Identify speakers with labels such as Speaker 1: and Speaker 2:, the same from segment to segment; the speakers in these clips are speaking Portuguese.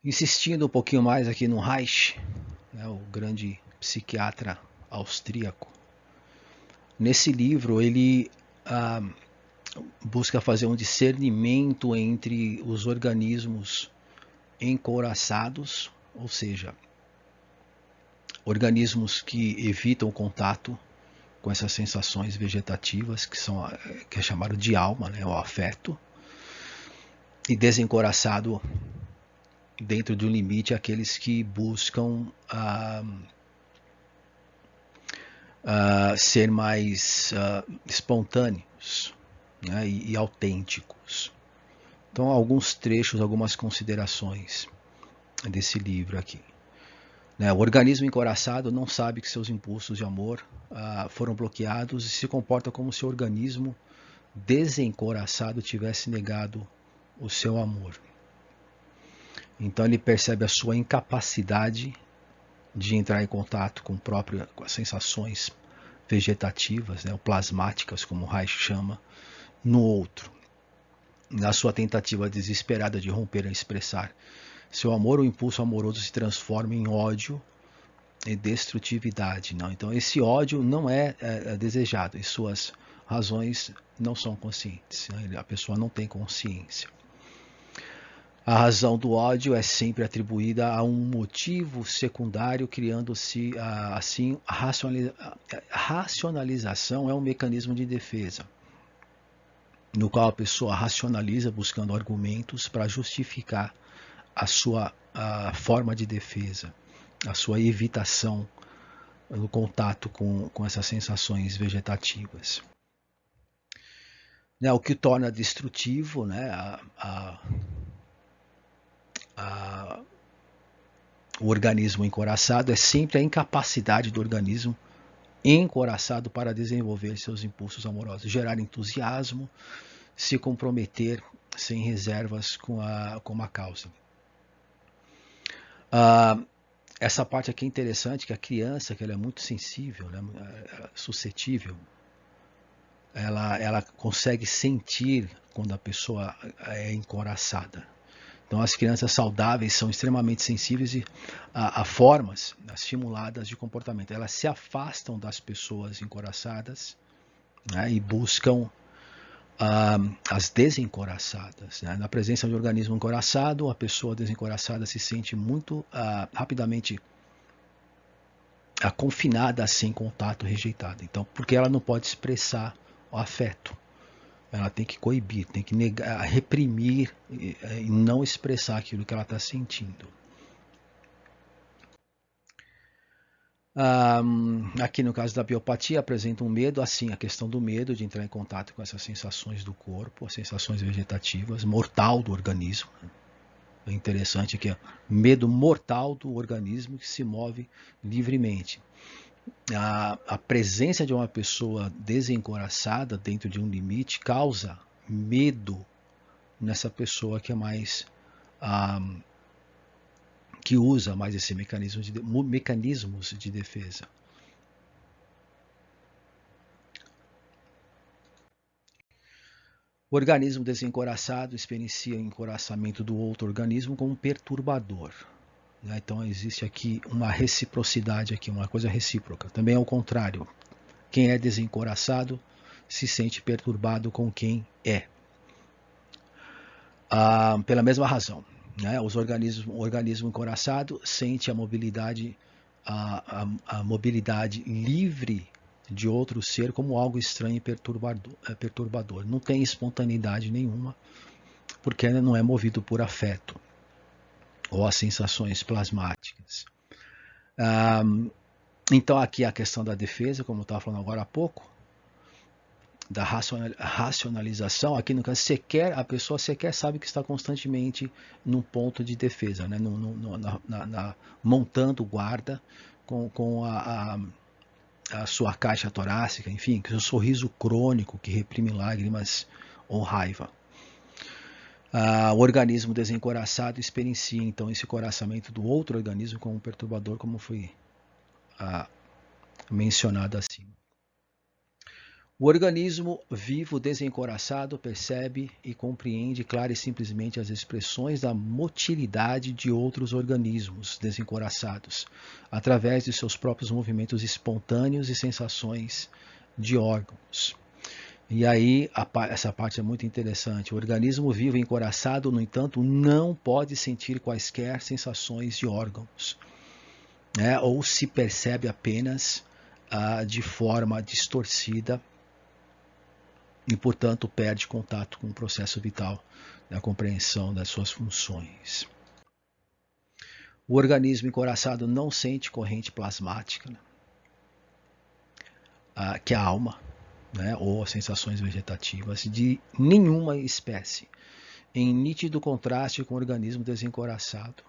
Speaker 1: Insistindo um pouquinho mais aqui no Reich, né, o grande psiquiatra austríaco, nesse livro ele ah, busca fazer um discernimento entre os organismos encouraçados, ou seja, organismos que evitam o contato com essas sensações vegetativas que é chamado de alma, né, o afeto, e desencoraçado dentro de um limite aqueles que buscam ser mais espontâneos, né, e autênticos. Então, alguns trechos, algumas considerações desse livro aqui. Né, o organismo encoraçado não sabe que seus impulsos de amor foram bloqueados e se comporta como se o organismo desencoraçado tivesse negado o seu amor. Então ele percebe a sua incapacidade de entrar em contato com as sensações vegetativas, né, ou plasmáticas, como o Reich chama, no outro. Na sua tentativa desesperada de romper a expressar seu amor, o impulso amoroso se transforma em ódio e destrutividade. Não? Então esse ódio não é desejado e suas razões não são conscientes. Né? A pessoa não tem consciência. A razão do ódio é sempre atribuída a um motivo secundário, criando-se assim a racionalização é um mecanismo de defesa, no qual a pessoa racionaliza buscando argumentos para justificar a sua forma de defesa, a sua evitação no contato com essas sensações vegetativas. Né, o que torna destrutivo, né, o organismo encoraçado é sempre a incapacidade do organismo encoraçado para desenvolver seus impulsos amorosos, gerar entusiasmo, se comprometer sem reservas com a causa. Essa parte aqui é interessante, que a criança, que ela é muito sensível, né, suscetível, ela consegue sentir quando a pessoa é encoraçada. Então as crianças saudáveis são extremamente sensíveis a formas estimuladas de comportamento. Elas se afastam das pessoas encoraçadas, né, e buscam as desencoraçadas. Né? Na presença de um organismo encoraçado, a pessoa desencoraçada se sente muito rapidamente confinada a sem contato, rejeitada. Então, porque ela não pode expressar o afeto. Ela tem que coibir, tem que negar, reprimir e não expressar aquilo que ela está sentindo. Aqui no caso da biopatia apresenta um medo, assim, a questão do medo de entrar em contato com essas sensações do corpo, as sensações vegetativas, mortal do organismo. É interessante que é medo mortal do organismo que se move livremente. A presença de uma pessoa desencoraçada dentro de um limite causa medo nessa pessoa que é mais que usa mais esse mecanismos de defesa. O organismo desencoraçado experiencia o encoraçamento do outro organismo como perturbador. Né? Então existe aqui uma reciprocidade, aqui, uma coisa recíproca. Também é o contrário. Quem é desencoraçado se sente perturbado com quem é. Pela mesma razão. Né? O organismo encoraçado sente a mobilidade livre de outro ser como algo estranho e perturbador. Não tem espontaneidade nenhuma, porque não é movido por afeto ou as sensações plasmáticas. Então aqui a questão da defesa, como eu estava falando agora há pouco, da racionalização, aqui no caso, a pessoa sequer sabe que está constantemente num ponto de defesa, né? Montando guarda com a sua caixa torácica, enfim, que o seu sorriso crônico que reprime lágrimas ou raiva. O organismo desencoraçado experiencia então esse coraçamento do outro organismo como um perturbador, como foi mencionado acima. O organismo vivo desencoraçado percebe e compreende clara e simplesmente as expressões da motilidade de outros organismos desencoraçados, através de seus próprios movimentos espontâneos e sensações de órgãos. E aí, essa parte é muito interessante. O organismo vivo encoraçado, no entanto, não pode sentir quaisquer sensações de órgãos, né? Ou se percebe apenas de forma distorcida e, portanto, perde contato com o processo vital da compreensão das suas funções. O organismo encoraçado não sente corrente plasmática, né? Que é a alma, né? Ou as sensações vegetativas de nenhuma espécie, em nítido contraste com o organismo desencoraçado.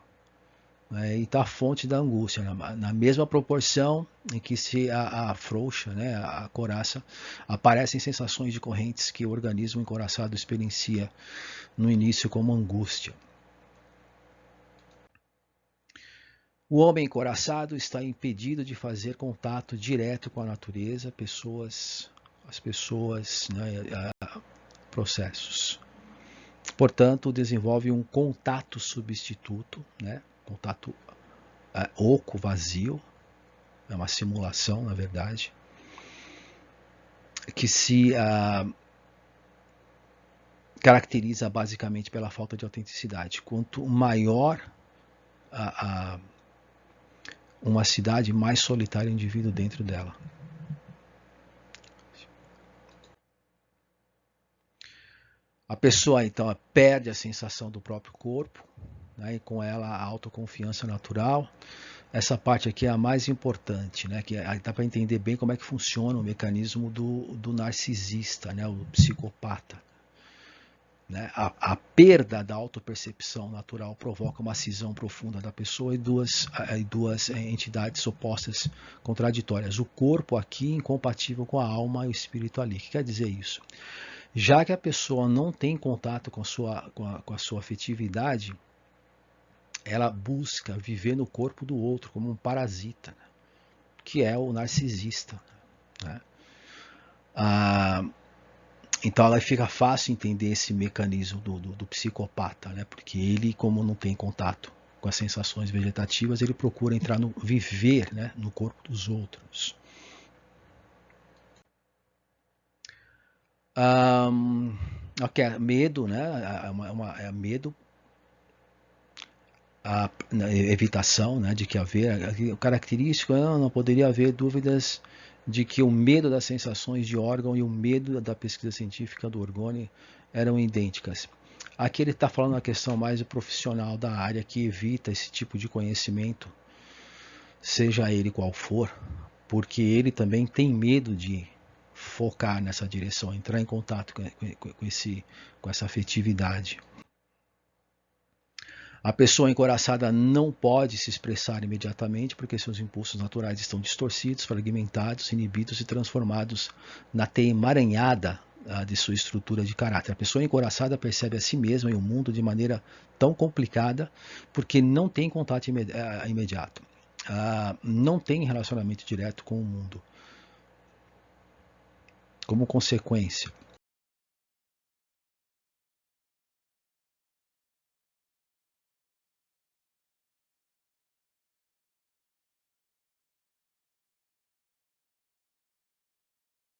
Speaker 1: E está a fonte da angústia, na mesma proporção em que se afrouxa, né, a coraça, aparecem sensações de correntes que o organismo encoraçado experiencia no início como angústia. O homem encoraçado está impedido de fazer contato direto com a natureza, as pessoas, né, processos. Portanto, desenvolve um contato substituto, né, contato oco, vazio, é uma simulação, na verdade, que se caracteriza basicamente pela falta de autenticidade. Quanto maior uma cidade, mais solitário o indivíduo dentro dela. A pessoa, então, perde a sensação do próprio corpo, né, e com ela a autoconfiança natural. Essa parte aqui é a mais importante, né, que dá para entender bem como é que funciona o mecanismo do narcisista, né, o psicopata. Né? A perda da autopercepção natural provoca uma cisão profunda da pessoa e duas entidades opostas contraditórias. O corpo aqui incompatível com a alma e o espírito ali. O que quer dizer isso? Já que a pessoa não tem contato com a sua afetividade, ela busca viver no corpo do outro como um parasita, né? Que é o narcisista. Né? Então ela fica fácil entender esse mecanismo do psicopata, né? Porque ele, como não tem contato com as sensações vegetativas, ele procura entrar viver, né, no corpo dos outros. Okay, medo, né? É medo, a evitação, né, de que haver característico, não poderia haver dúvidas de que o medo das sensações de órgão e o medo da pesquisa científica do Orgone eram idênticas. Aqui ele está falando uma questão mais profissional da área que evita esse tipo de conhecimento, seja ele qual for, porque ele também tem medo de focar nessa direção, entrar em contato com essa afetividade. A pessoa encoraçada não pode se expressar imediatamente porque seus impulsos naturais estão distorcidos, fragmentados, inibidos e transformados na teia emaranhada de sua estrutura de caráter. A pessoa encoraçada percebe a si mesma e o mundo de maneira tão complicada porque não tem contato imediato, não tem relacionamento direto com o mundo. Como consequência,